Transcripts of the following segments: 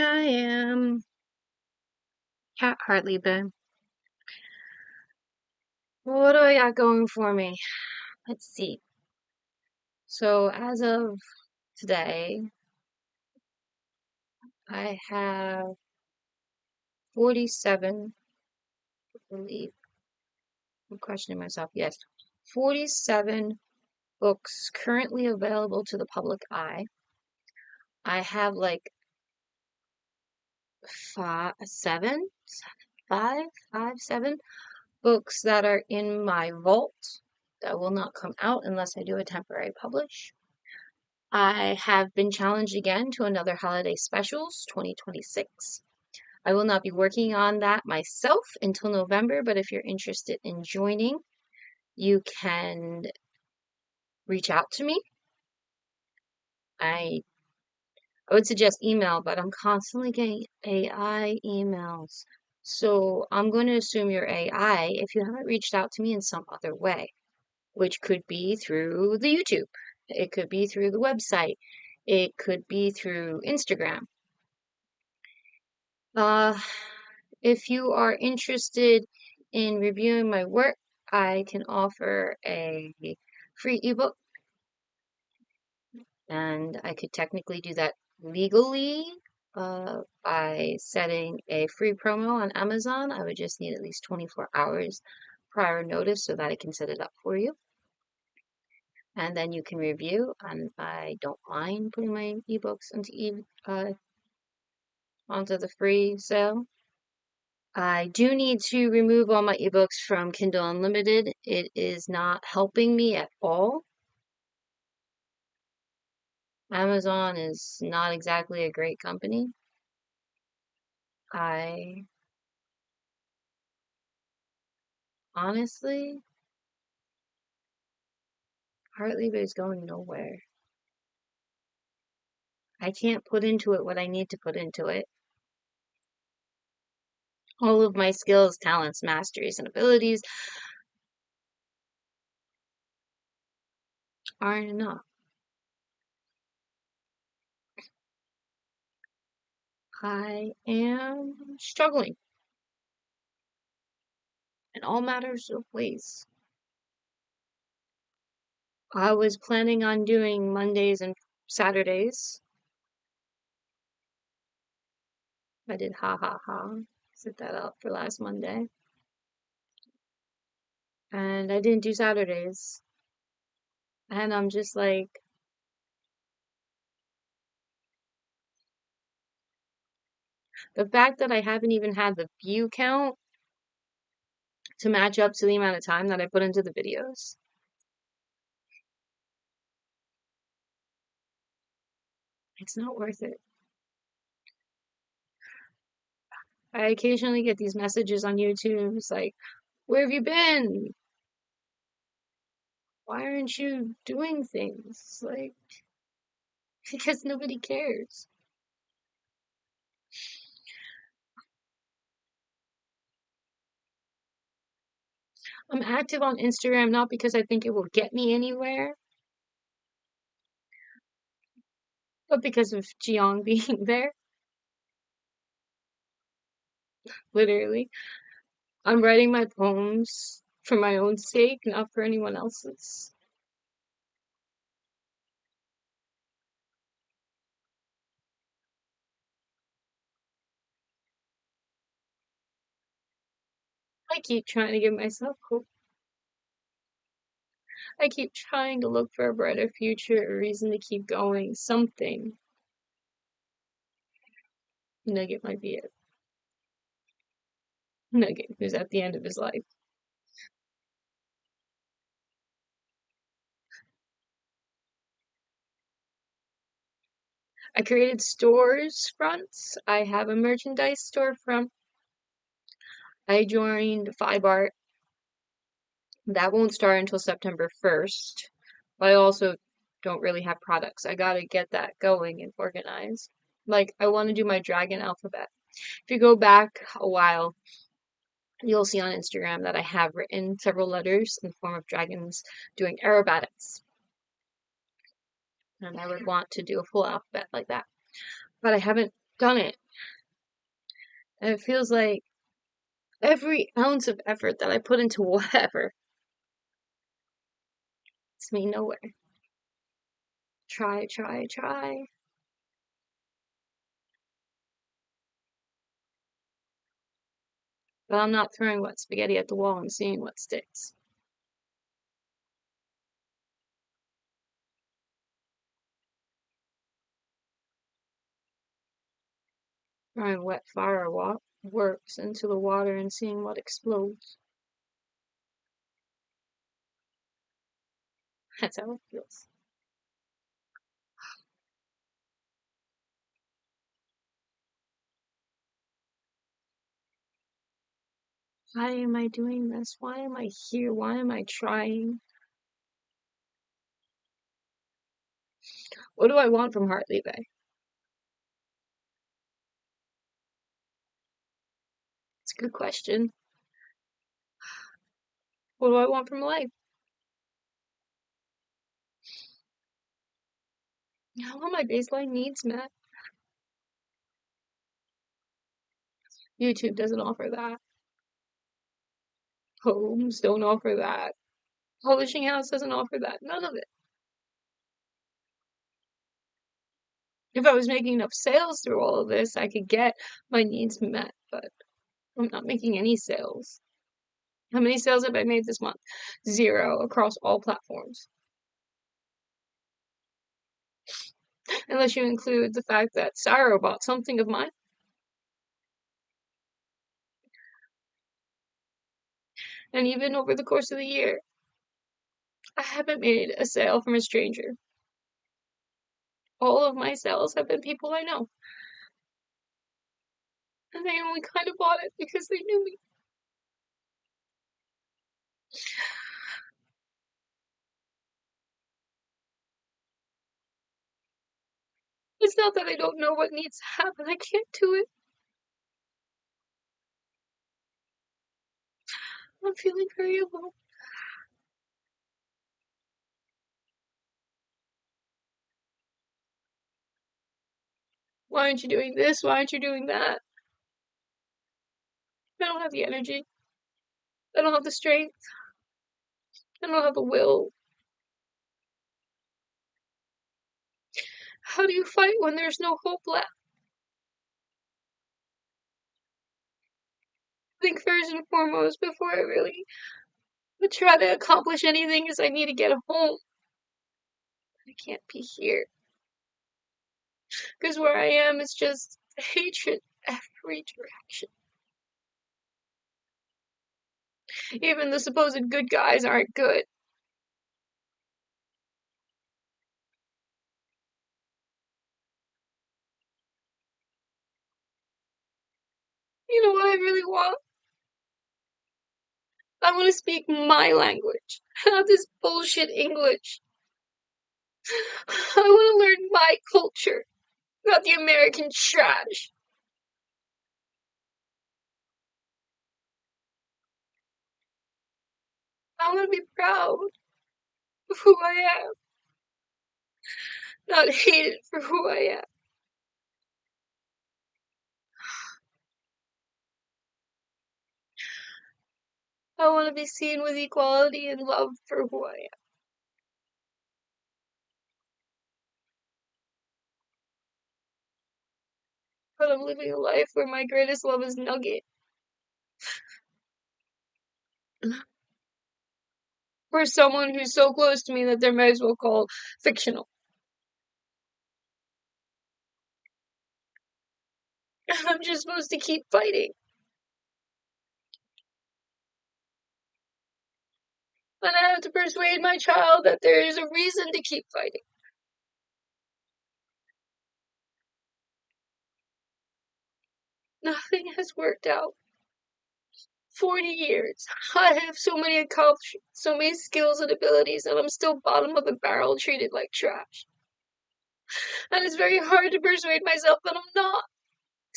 I am at Hartliebe. What do I got going for me? Let's see. So as of today, I have 47, I believe. I'm questioning myself. Yes, 47 books currently available to the public eye. I have like seven books that are in my vault that will not come out unless I do a temporary publish. I have been challenged again to another holiday specials 2026. I will not be working on that myself until November, but if you're interested in joining, you can reach out to me. I I would suggest email, but I'm constantly getting AI emails. So I'm going to assume you're AI if you haven't reached out to me in some other way, which could be through the YouTube. It could be through the website. It could be through Instagram. Uh, if you are interested in reviewing my work, I can offer a free ebook, and I could technically do that legally by setting a free promo on Amazon. I would just need at least 24 hours prior notice so that I can set it up for you. And then you can review, and I don't mind putting my ebooks onto the free sale. I do need to remove all my ebooks from Kindle Unlimited. It is not helping me at all. Amazon is not exactly a great company. I honestly, Hartliebe is going nowhere. I can't put into it what I need to put into it. All of my skills, talents, masteries, and abilities aren't enough. I am struggling in all matters of ways. I was planning on doing Mondays and Saturdays. I did ha ha ha. Set that up for last Monday. And I didn't do Saturdays. And I'm just like, the fact that I haven't even had the view count to match up to the amount of time that I put into the videos. It's not worth it. I occasionally get these messages on YouTube. It's like, where have you been? Why aren't you doing things? It's like, because nobody cares. I'm active on Instagram not because I think it will get me anywhere, but because of Jiang being there, literally. I'm writing my poems for my own sake, not for anyone else's. I keep trying to give myself hope. I keep trying to look for a brighter future, a reason to keep going, something. Nugget might be it. Nugget, who's at the end of his life. I created stores fronts. I have a merchandise storefront. I joined Five Art. That won't start until September 1st. But I also don't really have products. I gotta get that going and organized. Like, I want to do my dragon alphabet. If you go back a while, you'll see on Instagram that I have written several letters in the form of dragons doing aerobatics. And I would want to do a full alphabet like that. But I haven't done it. And it feels like every ounce of effort that I put into whatever, it's me nowhere. Try, try, try. But I'm not throwing wet spaghetti at the wall and seeing what sticks. Throwing wet fireworks into the water and seeing what explodes. That's how it feels. Why am I doing this? Why am I here? Why am I trying? What do I want from Hartliebe? It's a good question. What do I want from life? I want my baseline needs met. YouTube doesn't offer that. Homes don't offer that. Publishing house doesn't offer that. None of it. If I was making enough sales through all of this, I could get my needs met, but I'm not making any sales. How many sales have I made this month? 0 across all platforms. Unless you include the fact that Sarah bought something of mine. And even over the course of the year, I haven't made a sale from a stranger. All of my sales have been people I know. And they only kind of bought it because they knew me. It's not that I don't know what needs to happen, I can't do it. I'm feeling very alone. Why aren't you doing this? Why aren't you doing that? I don't have the energy. I don't have the strength. I don't have the will. How do you fight when there's no hope left? I think first and foremost, before I really would try to accomplish anything, is I need to get home. I can't be here. Because where I am is just hatred every direction. Even the supposed good guys aren't good. You know what I really want? I want to speak my language, not this bullshit English. I want to learn my culture, not the American trash. I want to be proud of who I am, not hated for who I am. I want to be seen with equality and love for who I am. But I'm living a life where my greatest love is Nugget. For someone who's so close to me that they might as well call fictional. I'm just supposed to keep fighting. And I have to persuade my child that there is a reason to keep fighting. Nothing has worked out. 40 years. I have so many accomplishments, so many skills and abilities, and I'm still bottom of the barrel treated like trash. And it's very hard to persuade myself that I'm not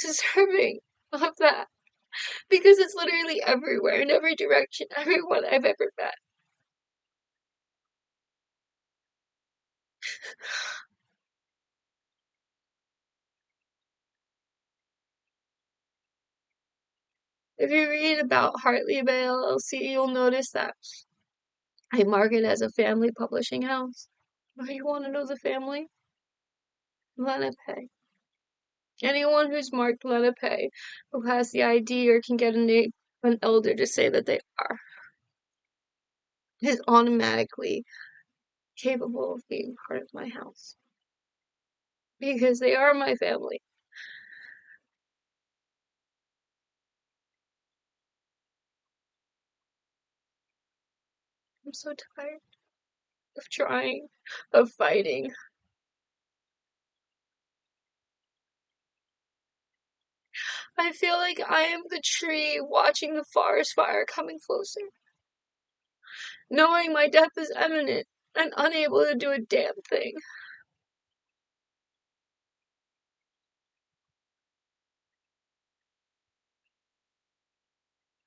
deserving of that. Because it's literally everywhere, in every direction, everyone I've ever met. If you read about Hartliebe LLC, you'll notice that I mark it as a family publishing house. Oh, you want to know the family? Lenape. Anyone who's marked Lenape, who has the ID or can get an elder to say that they are, is automatically capable of being part of my house. Because they are my family. I'm so tired of trying, of fighting. I feel like I am the tree watching the forest fire coming closer, knowing my death is imminent and unable to do a damn thing.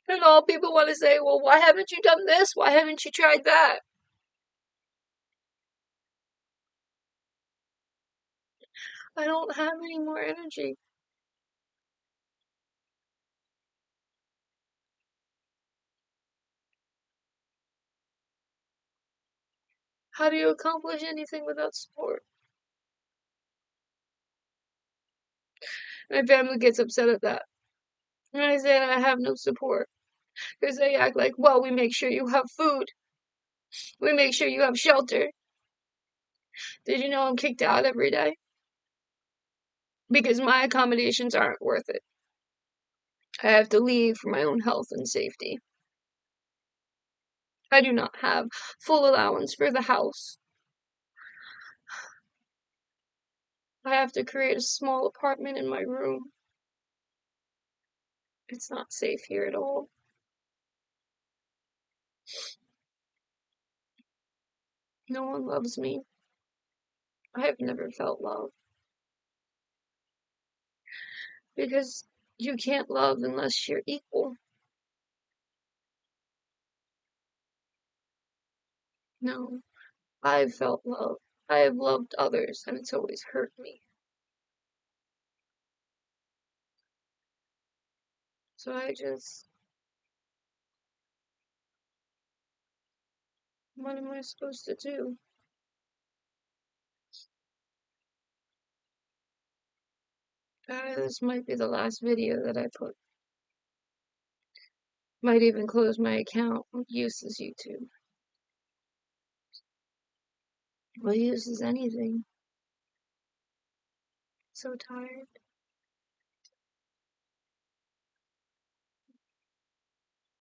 And all people want to say, well, why haven't you done this? Why haven't you tried that? I don't have any more energy. How do you accomplish anything without support? My family gets upset at that. And I say I have no support. Because they act like, well, we make sure you have food. We make sure you have shelter. Did you know I'm kicked out every day? Because my accommodations aren't worth it. I have to leave for my own health and safety. I do not have full allowance for the house. I have to create a small apartment in my room. It's not safe here at all. No one loves me. I have never felt love. Because you can't love unless you're equal. No, I've felt love. I have loved others, and it's always hurt me. So what am I supposed to do? This might be the last video that I put. Might even close my account. What use is YouTube? What use is anything? So tired.